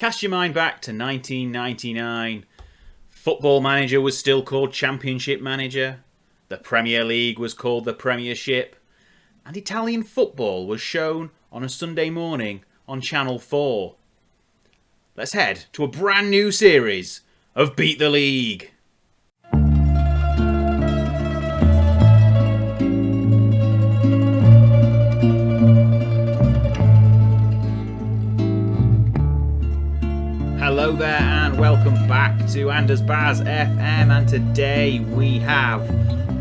Cast your mind back to 1999. Football Manager was still called Championship Manager. The Premier League was called the Premiership. And Italian football was shown on a Sunday morning on Channel 4. Let's head to a brand new series of Beat the League. Hello there and welcome back to Anderzbaz FM, and today we have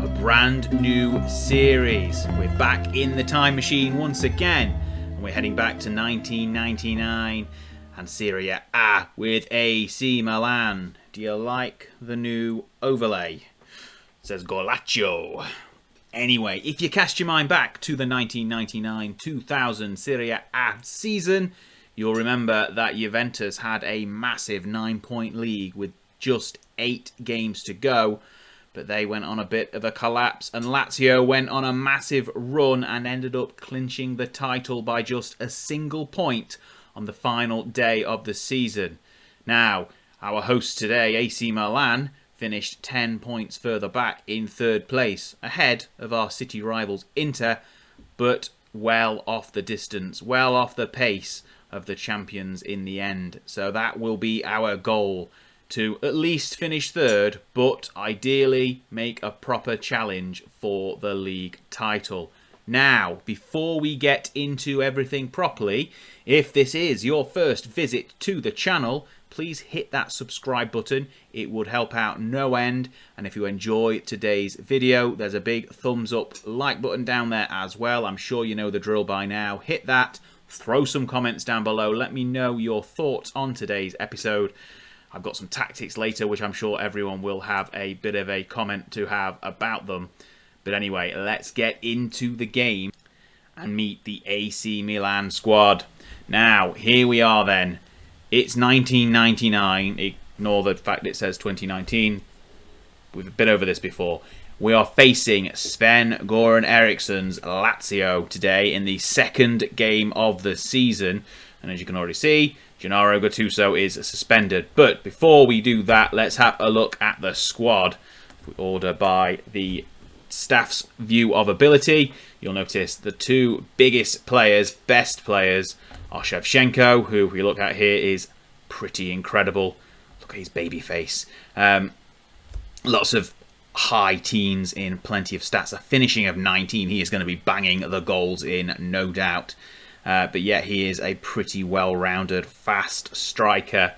a brand new series. We're back in the time machine once again and we're heading back to 1999 and Serie A with AC Milan. Do you like the new overlay? It says GOLACCIO. Anyway, if you cast your mind back to the 1999-2000 Serie A season, you'll remember that Juventus had a massive 9-point lead with just 8 games to go, but they went on a bit of a collapse, and Lazio went on a massive run and ended up clinching the title by just a single point on the final day of the season. Now, our hosts today, AC Milan, finished 10 points further back in third place, ahead of our city rivals Inter, but well off the distance, well off the pace of the champions in the end. So that will be our goal, to at least finish third, but ideally make a proper challenge for the league title. Now, before we get into everything properly, if this is your first visit to the channel, please hit that subscribe button. It would help out no end. And if you enjoy today's video, there's a big thumbs up like button down there as well. I'm sure you know the drill by now. Hit that. Throw some comments down below. Let me know your thoughts on today's episode. I've got some tactics later, which I'm sure everyone will have a bit of a comment to have about them. But anyway, let's get into the game and meet the AC Milan squad. Now, here we are then. It's 1999. Ignore the fact it says 2019. We've been over this before. We are facing Sven-Göran Eriksson's Lazio today in the second game of the season. And as you can already see, Gennaro Gattuso is suspended. But before we do that, let's have a look at the squad. If we order by the staff's view of ability, you'll notice the two biggest players, best players, are Shevchenko, who we look at here is pretty incredible. Look at his baby face. Lots of high teens in plenty of stats. A finishing of 19. He is going to be banging the goals in, no doubt. But yeah, he is a pretty well-rounded, fast striker.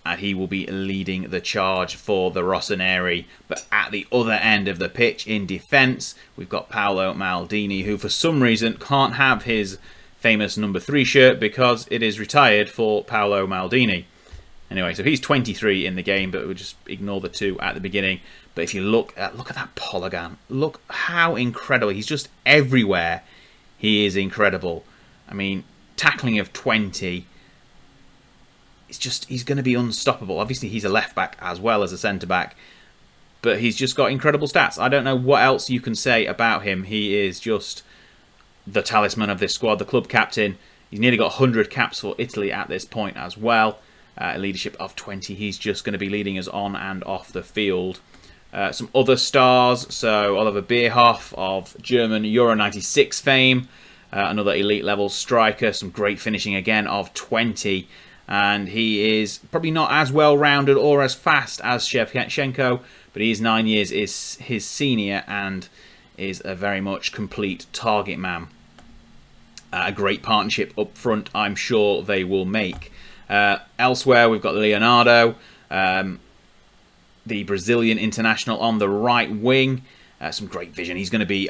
And he will be leading the charge for the Rossoneri. But at the other end of the pitch in defence, we've got Paolo Maldini, who for some reason can't have his famous number 3 shirt because it is retired for Paolo Maldini. Anyway, so he's 23 in the game, but we'll just ignore the 2 at the beginning. But if you look at that polygon, look how incredible. He's just everywhere. He is incredible. I mean, tackling of 20. He's going to be unstoppable. Obviously, he's a left back as well as a centre back, but he's just got incredible stats. I don't know what else you can say about him. He is just the talisman of this squad, the club captain. He's nearly got 100 caps for Italy at this point as well. Leadership of 20. He's just going to be leading us on and off the field. Some other stars, so Oliver Bierhoff of German Euro 96 fame, another elite level striker, some great finishing again of 20, and he is probably not as well rounded or as fast as Shevchenko, but he is 9 years is his senior and is a very much complete target man. A great partnership up front, I'm sure they will make. Elsewhere, we've got Leonardo, the Brazilian international on the right wing. Some great vision. He's going to be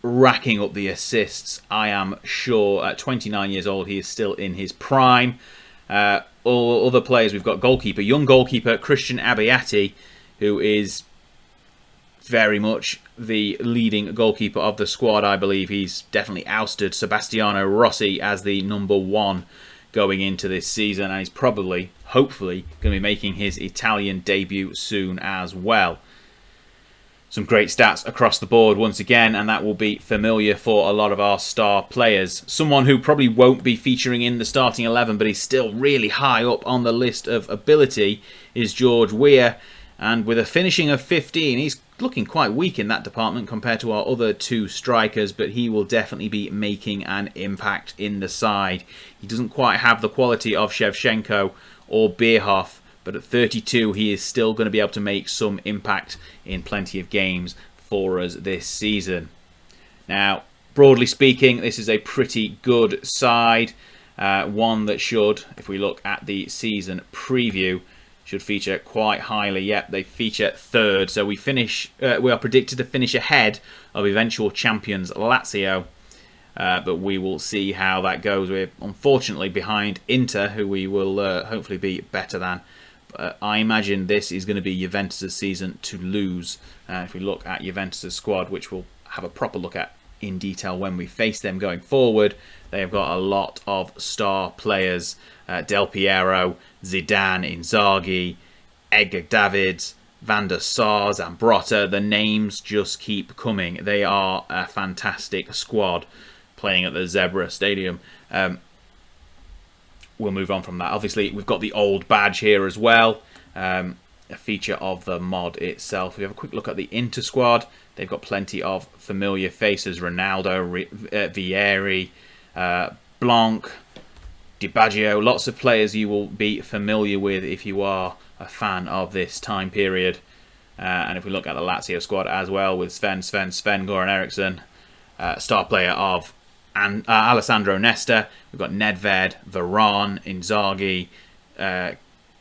racking up the assists, I am sure. At 29 years old, he is still in his prime. All other players, we've got young goalkeeper Christian Abbiati, who is very much the leading goalkeeper of the squad. I believe he's definitely ousted Sebastiano Rossi as the number 1 going into this season, and he's probably, hopefully, going to be making his Italian debut soon as well. some great stats across the board once again, and that will be familiar for a lot of our star players. Someone who probably won't be featuring in the starting 11, but he's still really high up on the list of ability, is George Weah. And with a finishing of 15, he's looking quite weak in that department compared to our other two strikers, but he will definitely be making an impact in the side. He doesn't quite have the quality of Shevchenko or Bierhoff, but at 32 he is still going to be able to make some impact in plenty of games for us this season. Now, broadly speaking, this is a pretty good side. One that should, if we look at the season preview, should feature quite highly. Yep, they feature third, so we are predicted to finish ahead of eventual champions Lazio. But we will see how that goes. We're unfortunately behind Inter, who we will hopefully be better than. I imagine this is going to be Juventus' season to lose. If we look at Juventus' squad, which we'll have a proper look at in detail when we face them going forward, they have got a lot of star players. Del Piero, Zidane, Inzaghi, Edgar Davids, Van der Sar, Zambrotta. The names just keep coming. They are a fantastic squad playing at the Zebra Stadium. We'll move on from that. Obviously, we've got the old badge here as well, a feature of the mod itself. We have a quick look at the Inter squad. They've got plenty of familiar faces: Ronaldo, Vieri, Blanc, Di Baggio. Lots of players you will be familiar with if you are a fan of this time period. And if we look at the Lazio squad as well, with Sven Goran Eriksson, star player of Alessandro Nesta. We've got Nedved, Varane, Inzaghi,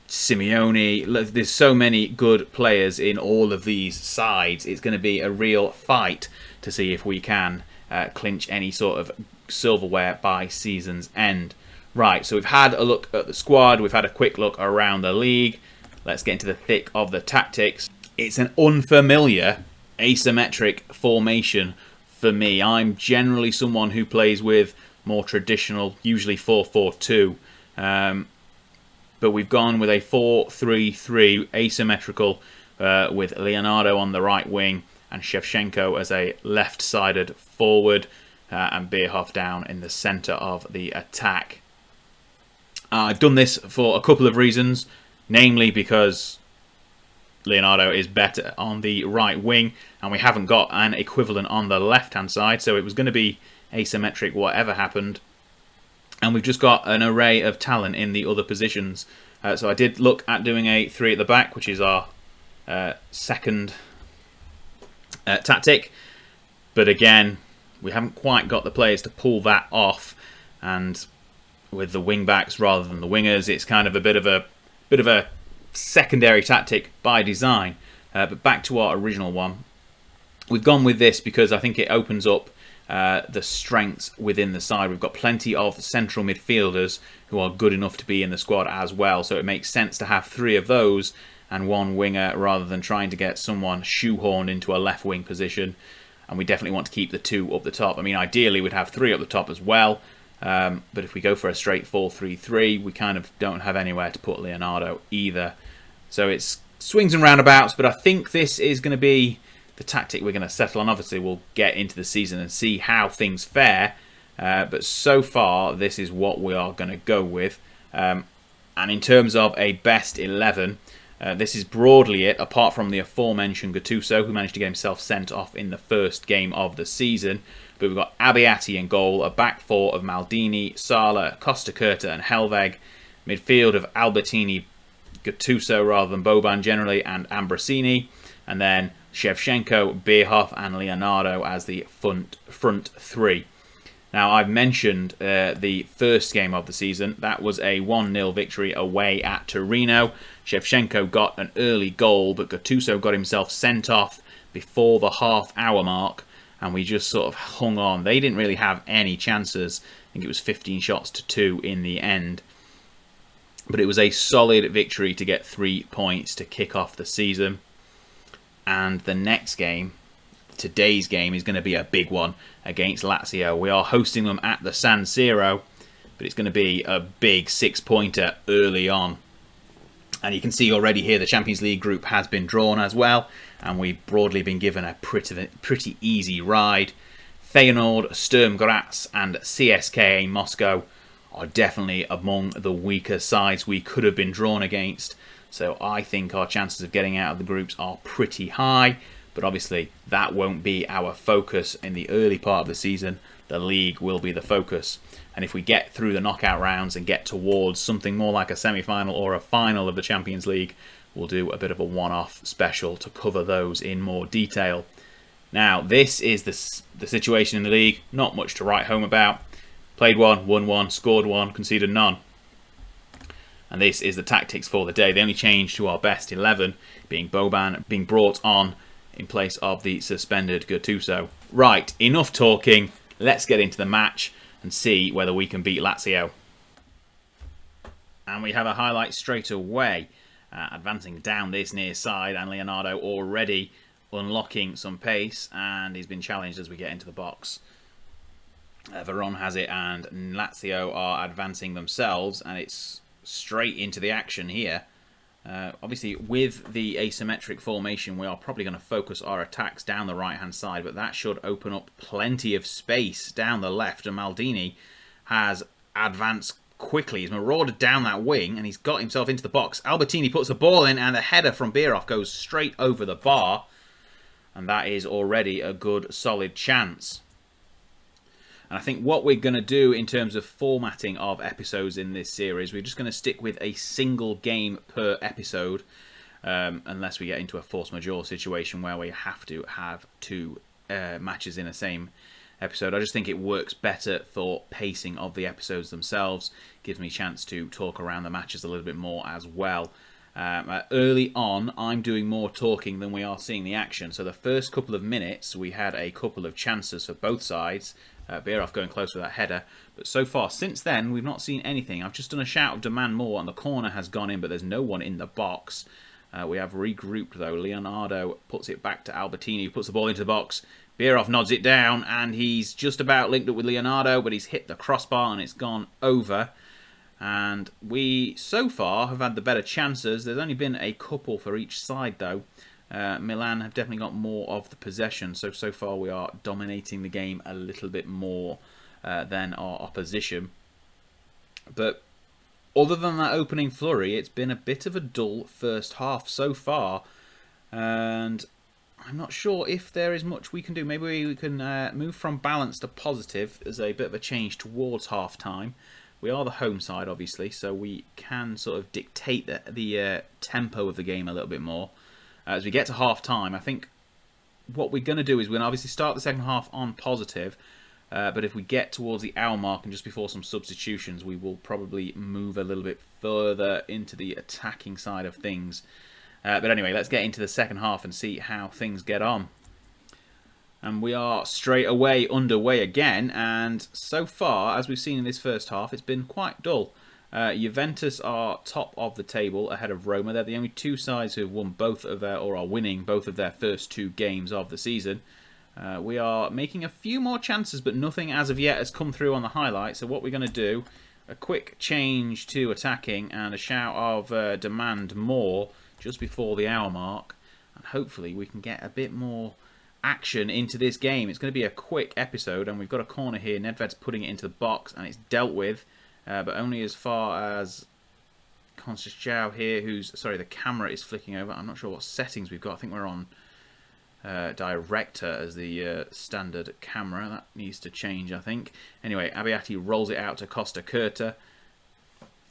Simeone. There's so many good players in all of these sides. It's going to be a real fight to see if we can clinch any sort of silverware by season's end. Right, so we've had a look at the squad. We've had a quick look around the league. Let's get into the thick of the tactics. It's an unfamiliar asymmetric formation for me. I'm generally someone who plays with more traditional, usually 4-4-2. But we've gone with a 4-3-3 asymmetrical with Leonardo on the right wing and Shevchenko as a left-sided forward and Bierhoff down in the centre of the attack. I've done this for a couple of reasons, namely because Leonardo is better on the right wing and we haven't got an equivalent on the left-hand side, so it was going to be asymmetric whatever happened. And we've just got an array of talent in the other positions. So I did look at doing a 3 at the back, which is our second tactic. But again, we haven't quite got the players to pull that off. And with the wing backs rather than the wingers, it's kind of a bit of a secondary tactic by design. But back to our original one. We've gone with this because I think it opens up the strengths within the side. We've got plenty of central midfielders who are good enough to be in the squad as well, so it makes sense to have 3 of those and 1 winger rather than trying to get someone shoehorned into a left wing position. And we definitely want to keep the 2 up the top. I mean, ideally we'd have 3 up the top as well, but if we go for a straight 4-3-3, we kind of don't have anywhere to put Leonardo either. So it's swings and roundabouts, but I think this is going to be the tactic we're going to settle on. Obviously, we'll get into the season and see how things fare. But so far, this is what we are going to go with. And in terms of a best 11, this is broadly it, apart from the aforementioned Gattuso, who managed to get himself sent off in the first game of the season. But we've got Abbiati in goal, a back 4 of Maldini, Sala, Costa Curta and Helveg, midfield of Albertini, Gattuso rather than Boban generally, and Ambrosini, and then Shevchenko, Bierhoff and Leonardo as the front 3. Now, I've mentioned the first game of the season. That was a 1-0 victory away at Torino. Shevchenko got an early goal, but Gattuso got himself sent off before the half-hour mark, and we just sort of hung on. They didn't really have any chances. I think it was 15 shots to 2 in the end. But it was a solid victory to get 3 points to kick off the season. And the next game, today's game, is going to be a big one against Lazio. We are hosting them at the San Siro, but it's going to be a big 6-pointer early on. And you can see already here the Champions League group has been drawn as well, and we've broadly been given a pretty easy ride. Feyenoord, Sturm Graz and CSKA Moscow are definitely among the weaker sides we could have been drawn against. So I think our chances of getting out of the groups are pretty high, but obviously that won't be our focus in the early part of the season. The league will be the focus. And if we get through the knockout rounds and get towards something more like a semi-final or a final of the Champions League, we'll do a bit of a one-off special to cover those in more detail. Now, this is the situation in the league. Not much to write home about. Played one, won one, scored one, conceded none. And this is the tactics for the day. The only change to our best 11 being Boban being brought on in place of the suspended Gattuso. Right, enough talking. Let's get into the match and see whether we can beat Lazio. And we have a highlight straight away. Advancing down this near side, and Leonardo already unlocking some pace, and he's been challenged as we get into the box. Veron has it, and Lazio are advancing themselves, and it's straight into the action here. Obviously, with the asymmetric formation, we are probably going to focus our attacks down the right-hand side, but that should open up plenty of space down the left, and Maldini has advanced quickly. He's marauded down that wing, and he's got himself into the box. Albertini puts the ball in, and the header from Bierhoff goes straight over the bar, and that is already a good, solid chance. And I think what we're going to do in terms of formatting of episodes in this series, we're just going to stick with a single game per episode, unless we get into a force majeure situation where we have to have two matches in the same episode. I just think it works better for pacing of the episodes themselves. Gives me a chance to talk around the matches a little bit more as well. Early on, I'm doing more talking than we are seeing the action. So the first couple of minutes, we had a couple of chances for both sides. Bierhoff going close with that header. But so far, since then, we've not seen anything. I've just done a shout of demand more, and the corner has gone in, but there's no one in the box. We have regrouped, though. Leonardo puts it back to Albertini, who puts the ball into the box. Bierhoff nods it down, and he's just about linked up with Leonardo, but he's hit the crossbar, and it's gone over. And we, so far, have had the better chances. There's only been a couple for each side, though. Milan have definitely got more of the possession, so far we are dominating the game a little bit more than our opposition. But other than that opening flurry, it's been a bit of a dull first half so far, and I'm not sure if there is much we can do. Maybe we can move from balance to positive as a bit of a change towards half-time. We are the home side, obviously, so we can sort of dictate the tempo of the game a little bit more. As we get to half-time, I think what we're going to do is we're going to obviously start the second half on positive, but if we get towards the hour mark and just before some substitutions, we will probably move a little bit further into the attacking side of things. But anyway, let's get into the second half and see how things get on. And we are straight away underway again, and so far, as we've seen in this first half, it's been quite dull. Juventus are top of the table ahead of Roma. They're the only two sides who have won both of their, or are winning both of their first two games of the season. We are making a few more chances, but nothing as of yet has come through on the highlight. So what we're going to do, a quick change to attacking and a shout of demand more just before the hour mark. And hopefully we can get a bit more action into this game. It's going to be a quick episode, and we've got a corner here. Nedved's putting it into the box, and it's dealt with. But only as far as Constantino here, the camera is flicking over. I'm not sure what settings we've got. I think we're on director as the standard camera. That needs to change, I think. Anyway, Abbiati rolls it out to Costa Curta.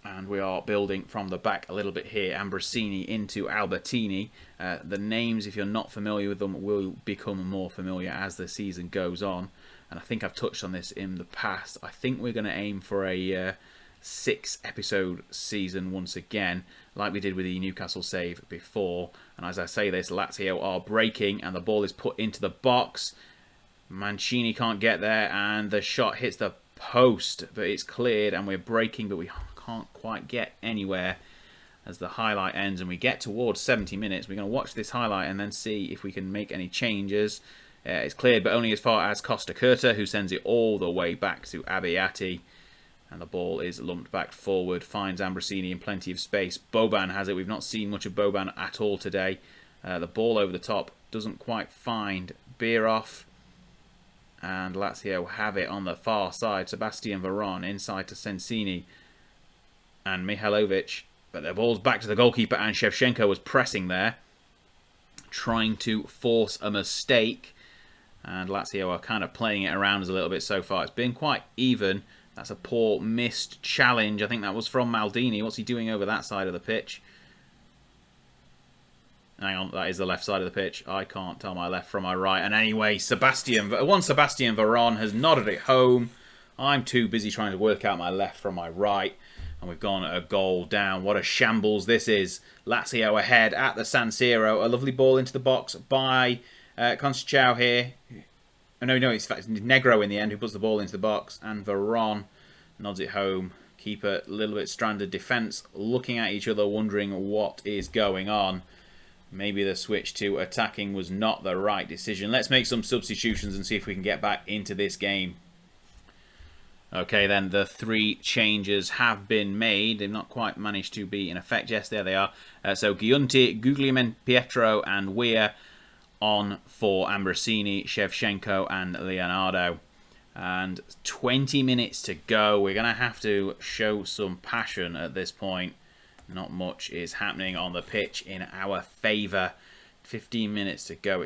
And we are building from the back a little bit here. Ambrosini into Albertini. The names, if you're not familiar with them, will become more familiar as the season goes on. And I think I've touched on this in the past. I think we're going to aim for a 6-episode season once again, like we did with the Newcastle save before. And as I say this, Lazio are breaking, and the ball is put into the box. Mancini can't get there, and the shot hits the post, but it's cleared, and we're breaking, but we can't quite get anywhere. As the highlight ends and we get towards 70 minutes, we're going to watch this highlight and then see if we can make any changes. It's cleared, but only as far as Costa Curta, who sends it all the way back to Abbiati. And the ball is lumped back forward, finds Ambrosini in plenty of space. Boban has it. We've not seen much of Boban at all today. The ball over the top doesn't quite find Bierhoff. And Lazio have it on the far side. Sebastian Veron inside to Sensini and Mihailovic. But the ball's back to the goalkeeper, and Shevchenko was pressing there, trying to force a mistake. And Lazio are kind of playing it around us a little bit so far. It's been quite even. That's a poor missed challenge. I think that was from Maldini. What's he doing over that side of the pitch? Hang on, that is the left side of the pitch. I can't tell my left from my right. And anyway, Sebastian Veron has nodded it home. I'm too busy trying to work out my left from my right. And we've gone a goal down. What a shambles this is. Lazio ahead at the San Siro. A lovely ball into the box by Conceição here. Oh, no, it's Negro in the end who puts the ball into the box. And Veron nods it home. Keeper a little bit stranded. Defence looking at each other, wondering what is going on. Maybe the switch to attacking was not the right decision. Let's make some substitutions and see if we can get back into this game. Okay, then the 3 changes have been made. They've not quite managed to be in effect. Yes, there they are. So Giunti, Guglielmin, Pietro and Weir on for Ambrosini, Shevchenko and Leonardo. And 20 minutes to go. We're going to have to show some passion at this point. Not much is happening on the pitch in our favour. 15 minutes to go.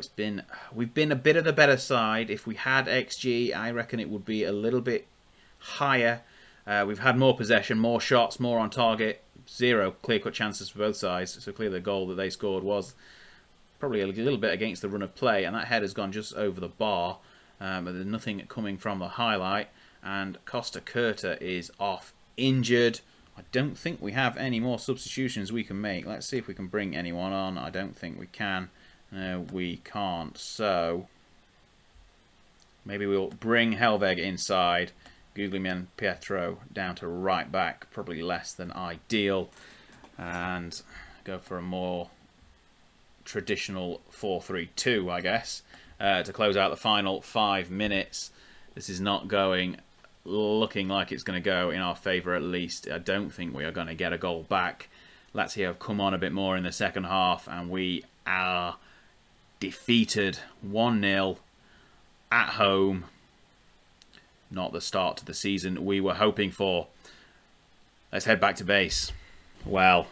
We've been a bit of the better side. If we had XG, I reckon it would be a little bit higher. We've had more possession, more shots, more on target. 0 clear-cut chances for both sides. So clearly the goal that they scored was probably a little bit against the run of play, and that head has gone just over the bar. But there's nothing coming from the highlight, and Costa Curta is off injured. I don't think we have any more substitutions we can make. Let's see if we can bring anyone on. I don't think we can. No, we can't. So maybe we'll bring Helveg inside. Guglielmin, Pietro down to right back. Probably less than ideal. And go for a more traditional 4-3-2, I guess, to close out the final 5 minutes. This is not looking like it's going to go in our favour, at least. I don't think we are going to get a goal back. Lazio have come on a bit more in the second half, and we are defeated 1-0 at home. Not the start to the season we were hoping for. Let's head back to base. Well,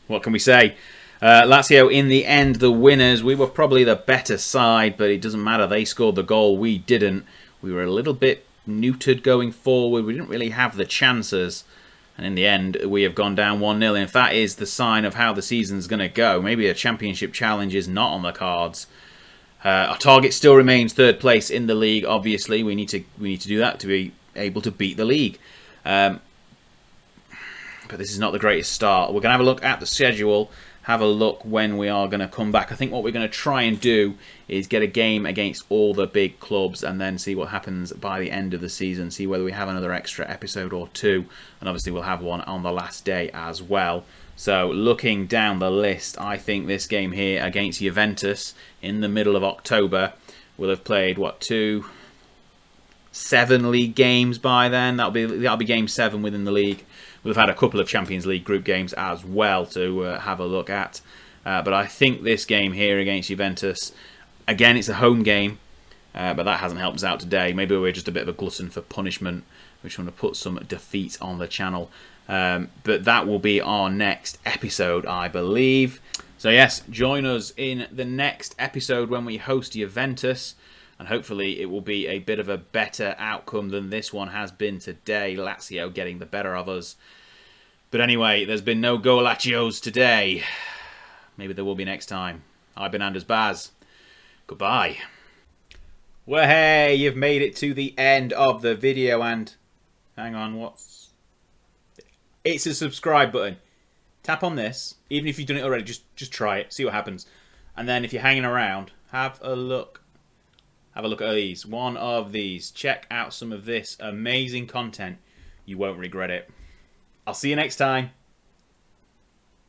what can we say? Lazio, in the end, the winners. We were probably the better side, but it doesn't matter. They scored the goal. We didn't. We were a little bit neutered going forward. We didn't really have the chances. And in the end, we have gone down 1-0. And if that is the sign of how the season's going to go, maybe a championship challenge is not on the cards. Our target still remains 3rd place in the league, obviously. We need to do that to be able to beat the league. But this is not the greatest start. We're going to have a look at the schedule, have a look when we are going to come back. I think what we're going to try and do is get a game against all the big clubs and then see what happens by the end of the season, see whether we have another extra episode or 2. And obviously we'll have one on the last day as well. So looking down the list, I think this game here against Juventus in the middle of October will have played, what, 7 league games by then. That'll be game 7 within the league. We'll have had a couple of Champions League group games as well to have a look at. But I think this game here against Juventus, again, it's a home game, but that hasn't helped us out today. Maybe we're just a bit of a glutton for punishment. We just want to put some defeat on the channel. But that will be our next episode, I believe. So yes, join us in the next episode when we host Juventus. And hopefully it will be a bit of a better outcome than this one has been today. Lazio getting the better of us. But anyway, there's been no GOLACCIOs today. Maybe there will be next time. I've been Anderzbaz. Goodbye. Well, hey, you've made it to the end of the video, and hang on, it's a subscribe button. Tap on this. Even if you've done it already, just try it, see what happens. And then if you're hanging around, have a look. Have a look at these. One of these. Check out some of this amazing content. You won't regret it. I'll see you next time.